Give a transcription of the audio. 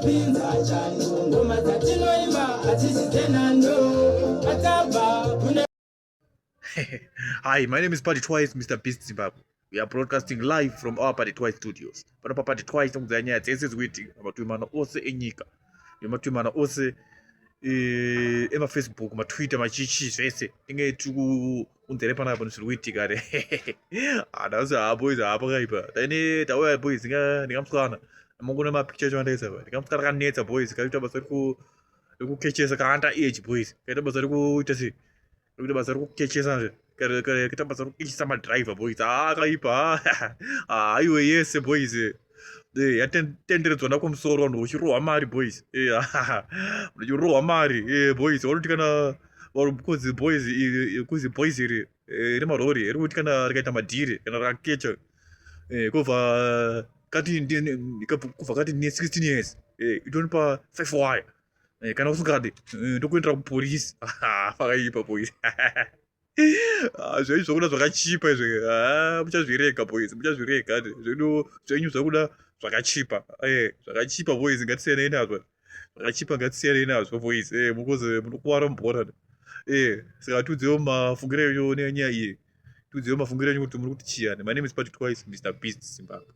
Hi, my name is Party Twice, Mr. Beast Zimbabwe. We are broadcasting live from our Party Twice studios. Panapa Party Twice muzanya dzese waiting amatwimana ose enyika. Amatwimana ose ema Facebook, ma Twitter, ma chichi zvese. Inge tu undere panapa nosiri kuitika re. Adasa boys apa kaipa. Dani tawa boys ndingamsukana. Mongona ma picture chwandaisa ba. Ndingamsukana kanetsa boys kaita basa kukechesa kaanta age boys. Kaita basa kuita si. Kuita basa kukechesa nje. Kita basa kukechesa ma driver boys. Kaipa. Iwe yes boys. Yatenderedzwa nakumusoro vanhu vachirohwa mari boys. Vachirohwa mari boys. Vanoti kana kuzi boys kuzi boys iri remarori iri kuti kana rikaita madhiri kana rakakecha kubva kati ne 16 years itonipa 5 wire kana usingadi ndokuendera kupolisi. Fakaipa boys. Zvenyu zvakuda zvakachipa izvi muchazvirega boys, muchazvirega zvedu zvenyu zvakuda zvakachipa. Zvakachipa boys, ngatisiyanei nazvo. Zvakachipa ngatisiyanei nazvo boys mukoze munokuwara mubhora. Saka tudzewo mafungiro enyu nenyaya iyi. Tudzewo mafungiro enyu kuti muri kuti chiyani. My name is Patrick Twice, Mr. Beast Zimbabwe.